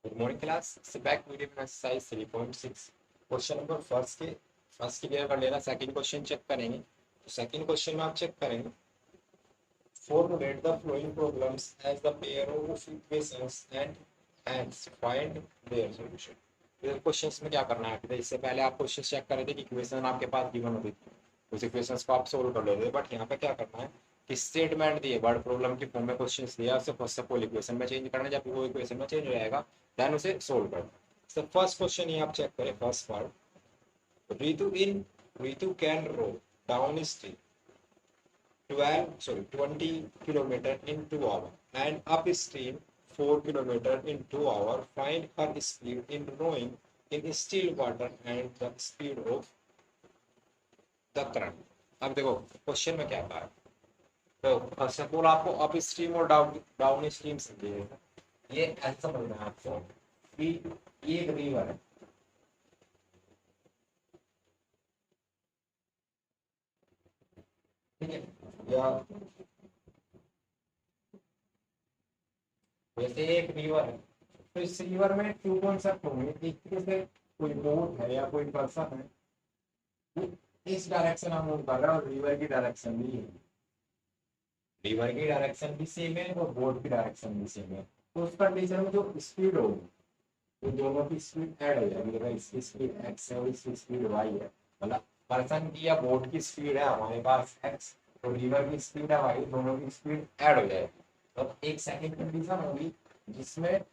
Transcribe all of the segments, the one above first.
Good morning class. So back video में exercise 3.6 question number first clear कर लेना. Second question check करेंगे. तो सेकंड क्वेश्चन में आप चेक करेंगे formulate the flowing problems as the pair of equations and hence find their solution. तो questions में क्या करना है, तो इससे पहले आप क्वेश्चन चेक कर रहे थे कि इक्वेशन आपके पास गिवन होती थी, उस इक्वेशंस को आप सोल्व कर लेते थे. बट यहाँ पे क्या करना है कि स्टेटमेंट दिए, वर्ड प्रॉब्लम की फॉर्म में क्वेश्चंस दिया, उसे फर्स्ट ऑफ ऑल इक्वेशन में चेंज करना है. जब वो इक्वेशन में चेंज हो जाएगा देन उसे सोल्व करना. सो फर्स्ट क्वेश्चन ये आप चेक करें. First part, Ritu can row down stream 20 kilometer in 2 hours and upstream 4 kilometer in 2 hours. Find her speed in rowing in still water and the speed of the current. अब देखो question में क्या कहा है. तो first of all आपको up stream और down stream समझिए. ये ऐसा समझना है आपको कि ये एक रिवर है, ठीक है, या वैसे एक रिवर है. तो इस रिवर में टू कॉन्सेप्ट होंगे. एक तरीके से कोई बोट है या कोई पर्सन है, वो इस डायरेक्शन हम मूव कर रहा है और रिवर की डायरेक्शन भी है. रिवर की डायरेक्शन भी सेम है और बोट की डायरेक्शन भी सेम है. तो उस कंडीशन में जो स्पीड होगी तो दोनों की स्पीड ऐड हो जाएगी. अगर इसकी स्पीड एक्स है और इसकी स्पीड वाई है, मतलब पर्सन की या बोट की स्पीड है हमारे पास एक्स और रिवर की स्पीड है वाई, दोनों की स्पीड ऐड हो जाएगी. तो एक सेकंड कंडीशन होगी जिसमें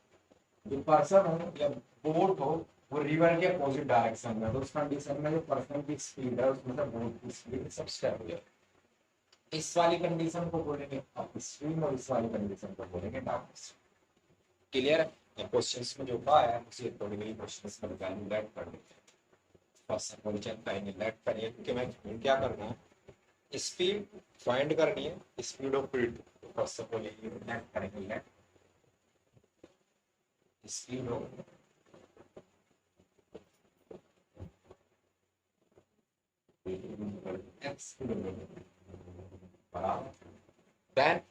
जो पर्सन हो या बोट हो वो रिवर के अपोजिट डायरेक्शन में. तो उस कंडीशन में जो पर्सन की स्पीड है उसमें से बोट की स्पीड सबस्ट्रैक्ट हो जाएगी. इस वाली कंडीशन को बोलेंगे अप स्ट्रीम और इस वाली कंडीशन को बोलेंगे डाउन स्ट्रीम. क्लियर है. क्वेश्चंस में जो कहा है उसी अकॉर्डिंगली क्वेश्चंस का वैल्यू लेट कर देते हैं. फर्स्ट ऑफ ऑल चेक करेंगे, लेट करिए कि मैं क्या करना है, स्पीड फाइंड करनी है, speed of fluid. First of all let करेंगे, let speed of x kilometre बराबर देन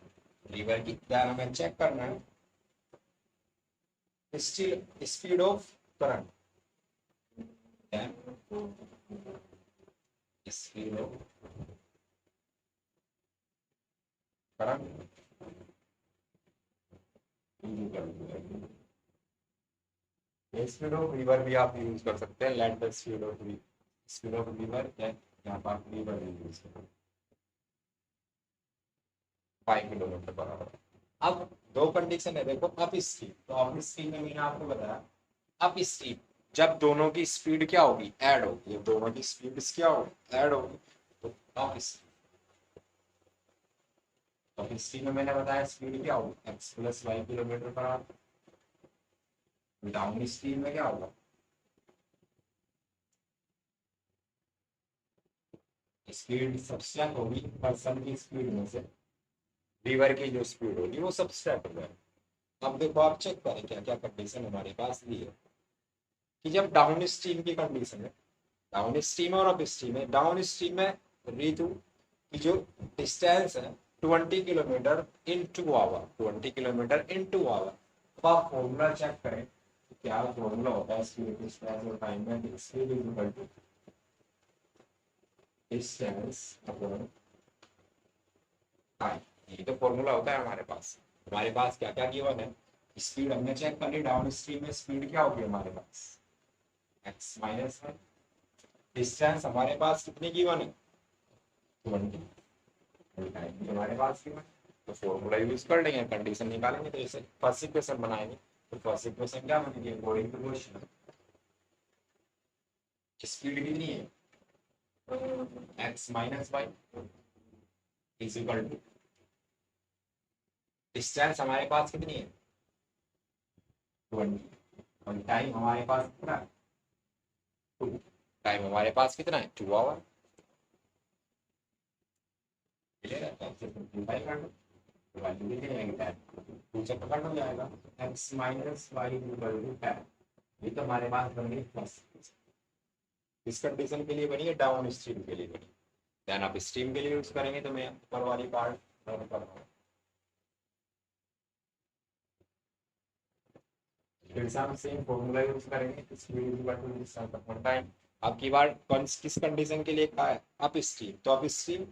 रिवर की क्या हमें चेक करना है speed of current, then speed of current. Speed of river भी आप यूज कर सकते हैं. Let the speed of river, यहाँ पर आप रिवर यूज करें 5 किलोमीटर बराबर. अब दो कंडीशन है देखो, अप स्ट्रीम. तो अप स्ट्रीम में मैंने आपको बताया अप स्ट्रीम जब दोनों की स्पीड क्या होगी, ऐड होगी. जब दोनों की स्पीड क्या होगी, ऐड होगी, तो अप स्ट्रीम. अप स्ट्रीम में मैंने बताया स्पीड क्या होगी, x plus y kilometre per hour. Downstream में क्या होगा, स्पीड सब्सट्रैक्ट होगी पर्सन की स्पीड में से, रिवर की जो स्पीड होगी वो सब्सट्रैक्ट हो जाएगी. अब देखो आप चेक करें क्या क्या कंडीशन हमारे पास दी है कि जब डाउन स्ट्रीम की कंडीशन है, डाउन स्ट्रीम और अप स्ट्रीम है. डाउन स्ट्रीम में रीतु की जो डिस्टेंस है 20 kilometre in 2 hour, 20 kilometre in 2 hour. अब आप फॉर्मूला चेक करें क्या फॉर्मूला होता है स्पीड डिस्टेंस और टाइम में. Speed is equal to distance upon time. ये तो फॉर्मूला होता है हमारे पास. हमारे पास क्या क्या गिवन है, स्पीड हमने चेक कर ली. डाउन स्ट्रीम में स्पीड क्या होगी हमारे पास, एक्स माइनस है. डिस्टेंस हमारे पास कितनी गिवन है, 20. टाइम हमारे पास गिवन, तो फॉर्मूला यूज कर लेंगे, कंडीशन निकालेंगे. तो इसे फर्स्ट इक्वेशन बनाएंगे. तो फर्स्ट इक्वेशन क्या बनेगी, अकॉर्डिंग टू क्वेश्चन स्पीड कितनी है, x minus y is equal to distance हमारे पास कितनी है 20 और टाइम हमारे पास कितना है 2. टाइम हमारे पास कितना है 2 आवर. क्लियर है. तो सिंपलीफाई कर लो, वैल्यू लिख लेंगे टाइम 2 से कट हो जाएगा. X minus y equal to 10. ये तो हमारे पास बन गई फर्स्ट. इस कंडीशन के लिए बनी है, डाउन स्ट्रीम के लिए बनी. देन आप स्ट्रीम के लिए यूज करेंगे. तो मैं ऊपर वाली पार्ट कर रहा हूँ. फिर से हम सेम फॉर्मूला यूज करेंगे, speed is equal to distance upon time. अब की बार किस कंडीशन के लिए कहा है, अप स्ट्रीम, तो upstream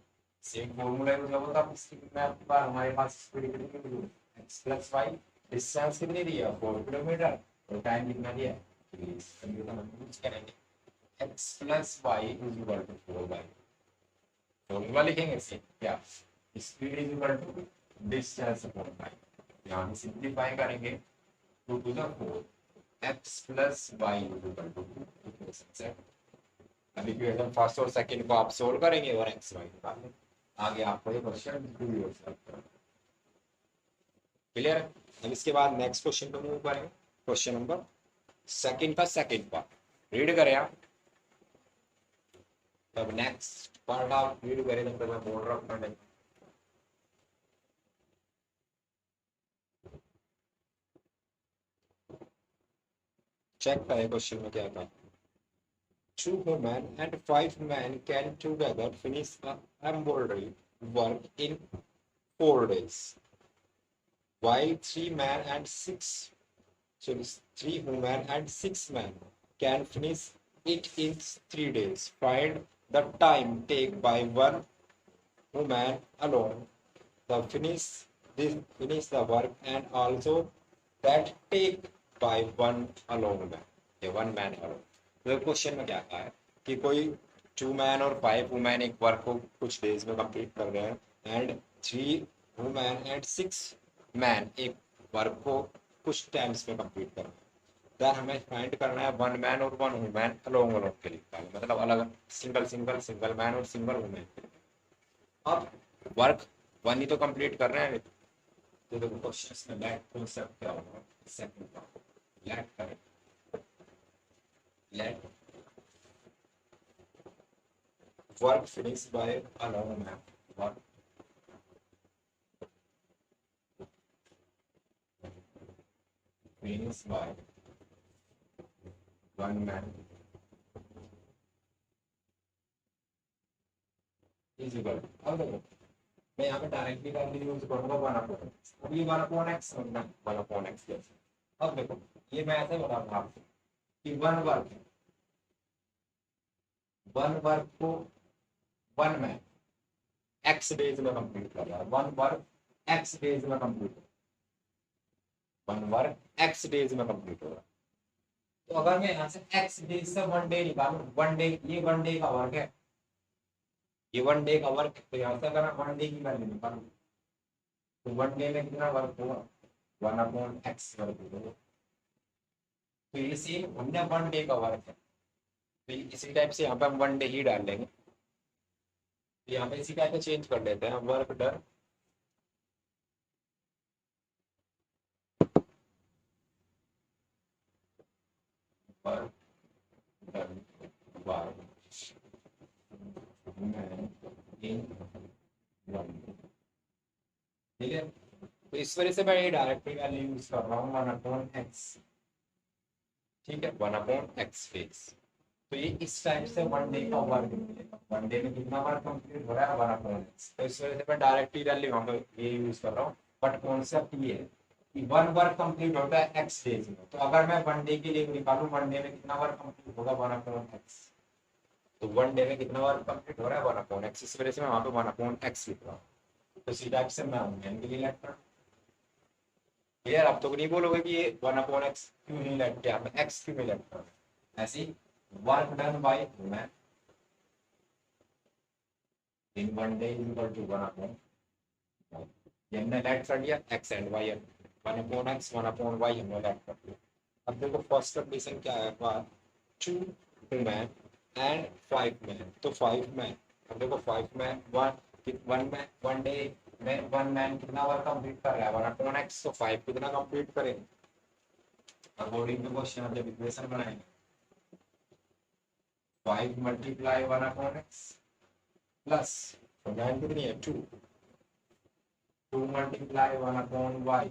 same formula use होगा। अप स्ट्रीम में आपकी बार हमारे पास स्पीड कितनी दी, x प्लस वाई, डिस्टेंस कितनी दी है 4 किलोमीटर, और टाइम कितना दिया है, इस कंडीशन हम यूज करेंगे x plus y is equal to 4 formula लिखेंगे इसे क्या, speed is equal to distance upon time. यहाँ सिंप्लीफाई करेंगे 2 to the 4, x plus y is equal to 2। अब इक्वेशन फर्स्ट और सेकंड को आप सोल्व करेंगे और x y निकाल लेंगे। आगे आपको ये क्वेश्चन डू योरसेल्फ। क्लियर है। अब इसके बाद नेक्स्ट क्वेश्चन पे मूव करेंगे। क्वेश्चन नंबर सेकंड का सेकंड पार्ट रीड करें आप, तब नेक्स्ट पार्ट आप रीड करें, तब तक मैं बोल रहा हूँ पढ़ने। चेक करें क्वेश्चन में क्या था। 2 women and 5 men can together finish embroidery work in 4 days, while 3 men and 6 3 women and 6 men can finish it in 3 days. Find the time taken by one woman alone to finish the work, and also that take by one alone man, one man alone। तो question में क्या कहा है कि कोई 2 man और 5 women एक work को कुछ डेज में कंप्लीट कर रहे हैं, एंड 3 वुमेन एंड 6 मैन एक वर्क को कुछ टाइम्स में कंप्लीट कर रहे हैं। देन हमें फाइंड करना है 1 मैन और 1 वुमेन अलोंग अलोंग के लिए, मतलब अलग सिंगल मैन और सिंगल वुमेन। अब वर्क 1 ही तो कंप्लीट कर रहे हैं, तो देखो क्वेश्चन में लेट कॉन्सेप्ट क्या होगा, सेकंड पार्ट लेट करें, let work finished by alone man, work finished by one man is equal to, अब देखो मैं यहाँ पे डायरेक्टली वैल्यू यूज करूंगा 1/x, अब ये 1/x होगा 1/x। अब देखो ये मैं ऐसे बता रहा हूँ कि वन वर्क को 1 मैन x डेज में कंप्लीट कर रहा है, 1 वर्क x डेज में कंप्लीट, 1 वर्क x डेज में कंप्लीट हो रहा है। तो अगर मैं यहाँ से x डेज से 1 डे निकालूं, 1 डे, ये 1 डे का वर्क है, ये 1 डे का वर्क, तो यहाँ से अगर मैं 1 डे की वैल्यू निकालूं तो 1 डे में कितना वर्क होगा, 1/x वर्क होगा। तो ये सेम हमने 1 डे का वर्क है, तो इसी टाइप से यहाँ पे हम 1 डे ही डाल लेंगे। तो यहाँ पे इसी टाइप से चेंज कर लेते हैं, वर्क डन बाय इन 1 डे। ठीक है, तो इस वजह से मैं ये डायरेक्टली वैल्यू यूज कर रहा हूँ 1/x। ठीक है, 1/x फेज। तो ये इस टाइप से 1 डे का वर्क मिलेगा, 1 डे में कितना वर्क कंप्लीट हो रहा है 1/x। तो इस वजह से मैं डायरेक्टली वैल्यू वहां पे ये यूज कर रहा हूँ। बट कॉन्सेप्ट ये है कि 1 वर्क कंप्लीट होता है x डेज में, तो अगर मैं 1 डे के लिए निकालूं 1 डे में कितना वर्क कंप्लीट होगा 1/x, तो 1 डे में कितना वर्क कंप्लीट हो रहा है 1/x। इस वजह से मैं वहां पे 1/x लिख रहा हूँ। तो इसी टाइप से मैं मैन के लिए लेट कर यार, अब तो नहीं बोलोगे कि ये 1/x क्यों नहीं लेट किया, x क्यों नहीं लेट कर, ऐसी work done by man in 1 day is equal to 1/, ये हमने लेट कर दिया x and y, 1/x 1/y हमने लेट कर दिया। अब देखो फर्स्ट कंडीशन क्या है, 2 मैन एंड 5 मैन, तो 5 मैन, अब देखो 5 मैन 1 डे में 1 मैन कितना वर्क कंप्लीट कर रहा है 1/x, तो 5 कितना कंप्लीट करेंगे अकॉर्डिंग टू क्वेश्चन, जब इक्वेशन बनाएंगे 5 मल्टीप्लाई 1/x प्लस मैन कितनी है 2 मल्टीप्लाई 1/y,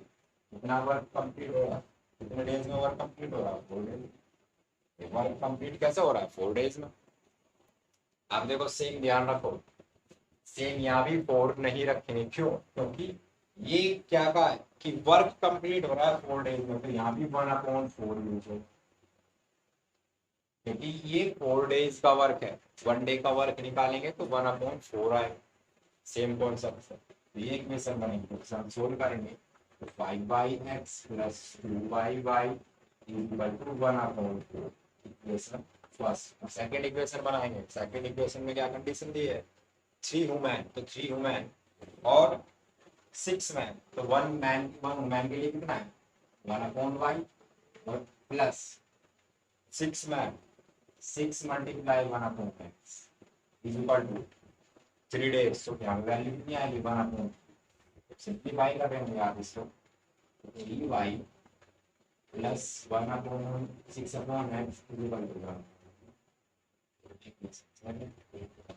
कितना वर्क कंप्लीट हो रहा है, कितने डेज में वर्क कंप्लीट हो रहा है 4 डेज। वर्क कंप्लीट कैसे हो रहा है 4 डेज में। आप देखो सेम ध्यान रखो, सेम यहाँ भी 4 नहीं रखेंगे, क्यों, क्योंकि ये क्या का है कि वर्क कंप्लीट हो रहा है 4 डेज में, तो यहाँ भी 1/4 यूज है, क्योंकि ये 4 डेज का वर्क है। 1 डे का वर्क निकालेंगे तो 1/4 आए। सेम कॉन्सेप्ट है, तो ये इक्वेशन बनेगी, तो हम सोल्व करेंगे। तो 5/x plus 2y equal to 1/4 equation first. Second equation बनाएंगे। सेकेंड इक्वेशन में क्या कंडीशन दी है, 3 वुमेन, तो 3 वुमेन और 6 मैन, तो 1 मैन के लिए कितना है 1/y और plus 6 man 6 multiply 1/x is equal to 3 days. तो क्या वैल्यू कितनी आएगी 1/, सिंप्लीफाई करेंगे आप इसको, 3y plus 1/6/x is equal to 1।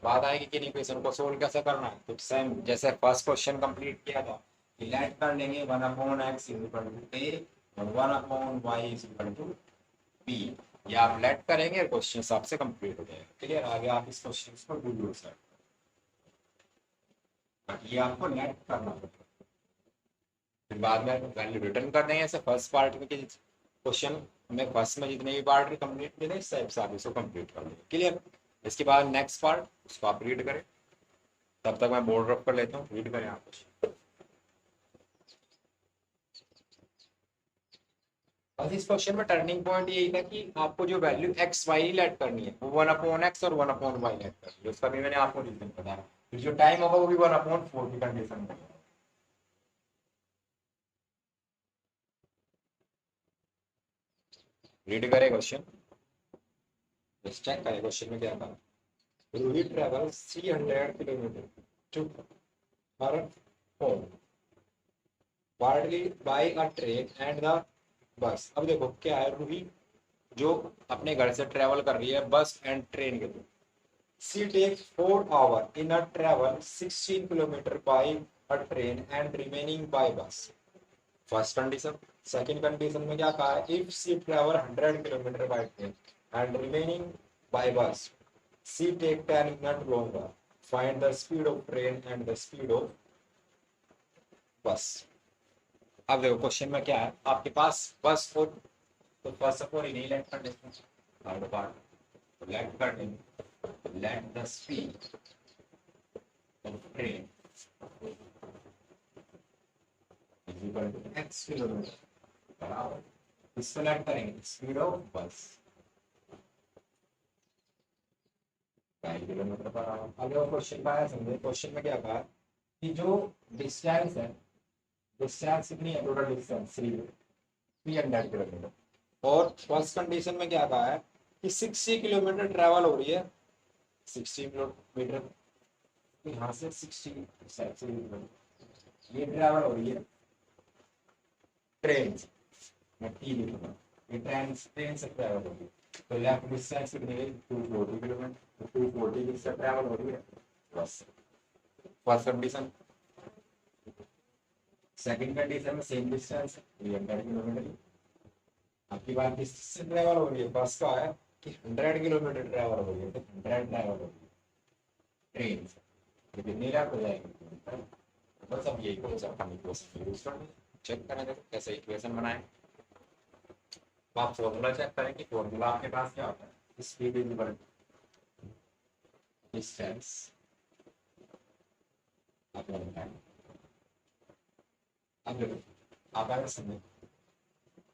बात आएगी कि इक्वेशन को सोल्व कैसे करना है, तो सेम जैसे फर्स्ट क्वेश्चन कंप्लीट किया था, लेट कर लेंगे 1/x is equal to a और 1/y is equal to b। ये आप लेट करेंगे, क्वेश्चन आपसे कंप्लीट हो जाएगा। क्लियर, आगे आप इस क्वेश्चन को डू लो सर, ये आपको लेट करना होगा, फिर बाद में वैल्यू रिटर्न कर देंगे। ऐसे फर्स्ट पार्ट में क्वेश्चन में फर्स्ट में जितने भी पार्ट कंप्लीट किए थे, इस टाइप से आप इसको कंप्लीट कर लेंगे। क्लियर, इसके बाद नेक्स्ट पार्ट उसको आप रीड करें, तब तक मैं बोर्ड ड्रॉप कर लेता हूँ, रीड करें आप कुछ। बस इस क्वेश्चन में टर्निंग पॉइंट यही था कि आपको जो वैल्यू एक्स वाई लेट करनी है वो 1/x और 1/y लेट करनी है, उसका भी मैंने आपको रीजन बताया। फिर जो टाइम होगा वो भी 1/4 की कंडीशन में। रीड करें क्वेश्चन, चेक करें क्वेश्चन में क्या था। Rohit travel 300 kilometre to her homewardly by a train and the bus. अब देखो क्या है, रूही जो अपने घर से ट्रेवल कर रही है बस एंड ट्रेन के through. She takes 4 hours in a travel 16 kilometre by a train and remaining by bus. First condition. Second condition में क्या कहा है, if she travel 100 kilometre by train and remaining by bus, she take 10 minute longer, find the speed of train and the speed of bus. अब देखो question में क्या है, आपके पास बस हो, तो फर्स्ट ऑफ ऑल इन्हीं लेट कर देते हैं, थर्ड पार्ट लेट कर देंगे, let the speed of train is equal to x kilometre बराबर, इसको लेट करेंगे स्पीड ऑफ बस 5 किलोमीटर पर आवर। अगर क्वेश्चन का है समझे, क्वेश्चन में क्या कहा कि जो डिस्टेंस है, डिस्टेंस कितनी है, टोटल डिस्टेंस 300 किलोमीटर। और फर्स्ट कंडीशन में क्या कहा है कि 60 किलोमीटर ट्रेवल हो रही है, 60 किलोमीटर यहाँ से 60 ये ट्रेवल हो रही है ट्रेन से, मैं टी लिखूंगा, ये ट्रेन से ट्रेवल हो रही है, तो लेफ्ट डिस्टेंस कितनी है 240 किलोमीटर, 240 किससे ट्रेवल हो रही है बस। First condition. सेकंड कंडीशन में सेम डिस्टेंस 300 किलोमीटर। आपकी बात किससे ट्रेवल हो रही है, बस का है कि 100 किलोमीटर ट्रेवल हो रही है, तो 100 ट्रेवल हो रही है ट्रेन से, तो कितनी लैप हो जाएगी। बस अब यही कॉन्सेप्ट हम इक्वेशन यूज कर चेक करें तो कैसे इक्वेशन बनाए। तो आप फॉर्मूला चेक करें कि फॉर्मूला आपके पास क्या होता है, speed is equal distance upon time. अब आप अगर समझे,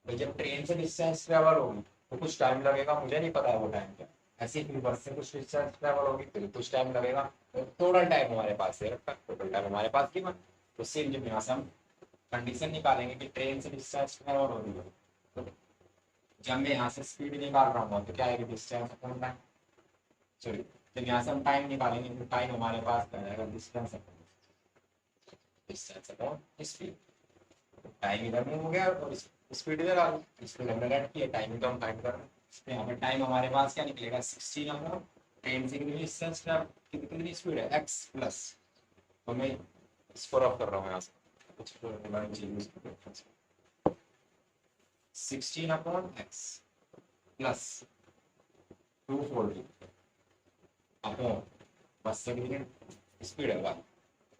तो जब ट्रेन से डिस्टेंस ट्रेवल होगी तो कुछ टाइम लगेगा, मुझे नहीं पता है वो टाइम क्या, ऐसे ही बस से कुछ डिस्टेंस ट्रेवल होगी फिर कुछ टाइम लगेगा, तो टोटल टाइम हमारे पास है रखा, टोटल टाइम हमारे पास की बन। तो सेम जब यहाँ से हम कंडीशन निकालेंगे कि ट्रेन से डिस्टेंस ट्रेवल हो रही है, तो जब मैं यहाँ से स्पीड निकाल रहा हूँ तो क्या है डिस्टेंस अपॉन टाइम, सॉरी जब यहाँ से हम टाइम निकालेंगे तो टाइम हमारे पास क्या आएगा, डिस्टेंस अपॉन स्पीड। टाइम इधर मूव हो गया और स्पीड इधर आ गई, स्पीड हमने रेड की है, टाइम तो हम फाइंड कर रहे हैं, तो यहाँ पे टाइम हमारे पास क्या निकलेगा 16 अपॉन ट्रेन से कितनी डिस्टेंस कितनी स्पीड है x प्लस, तो मैं इसको रफ कर रहा हूँ यहाँ से 16 अपॉन x प्लस 240 अपॉन बस से कितनी स्पीड है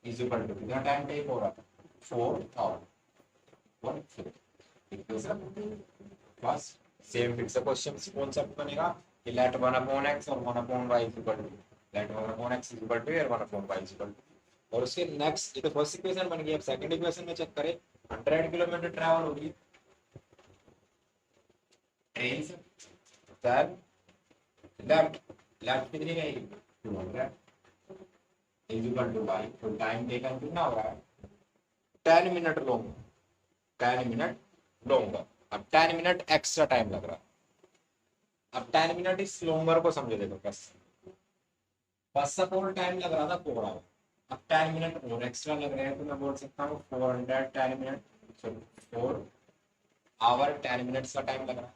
इज इक्वल टू कितना टाइम टेक हो रहा था 4 और 1 4 इक्वेशन फर्स्ट। सेम फिर से क्वेश्चन कॉन्सेप्ट बनेगा कि लेट 1 अपॉन x और 1 upon y is equal to let 1 upon x is equal to और 1 upon y is equal to. और उसके नेक्स्ट, ये तो फर्स्ट इक्वेशन बन गई। अब सेकंड इक्वेशन में चेक करें 100 किलोमीटर ट्रैवल होगी ट्रेन से, तब लेफ्ट लेफ्ट कितनी रहेगी 200 इज इक्वल टू y। तो टाइम टेकन कितना हो रहा है 10 मिनट लॉन्ग, 10 मिनट लॉन्गर। अब 10 मिनट एक्स्ट्रा टाइम लग रहा है। अब 10 मिनट इस लॉन्गर को समझो, देखो बस फर्स्ट ऑफ ऑल टाइम लग रहा था 4 आवर, अब 10 मिनट और एक्स्ट्रा लग रहे हैं तो मैं बोल सकता हूँ 410 मिनट, 4 आवर 10 मिनट्स का टाइम लग रहा है।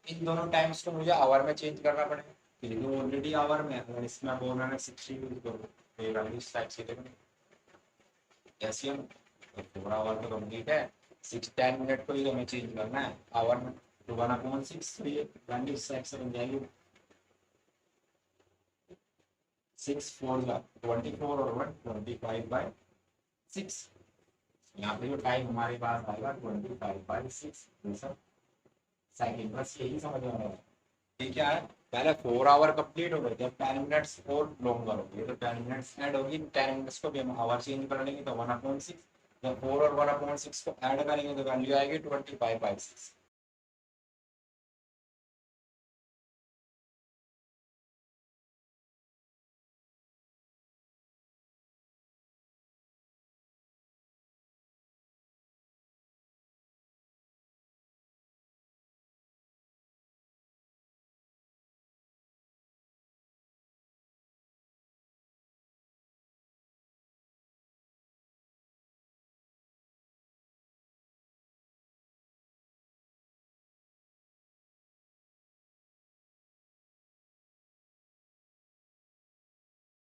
इन दोनों टाइम्स को मुझे आवर में चेंज करना पड़ेगा, क्योंकि ऑलरेडी आवर में अगर इसमें बोलना है 60 यूज करो तो ये वाली इस टाइप से देखो ऐसे हम 4 आवर तो कंप्लीट है, 10 मिनट को ही हमें चेंज करना है आवर में, तो 1/6 तो ये वैल्यू इस टाइप से बन जाएगी 6 4 24 और 1 25/6। यहाँ पे जो टाइम हमारे पास आएगा 25/6 सेकंड, बस यही समझ में आ रहा है। ये क्या है, पहले 4 आवर कंप्लीट हो गए थे, 10 मिनट्स और लॉन्गर हो गए तो 10 मिनट्स ऐड होगी, 10 मिनट्स को भी हम आवर चेंज कर लेंगे तो 1/6, जब 4 और 1/6 को ऐड करेंगे तो वैल्यू आएगी 25/6।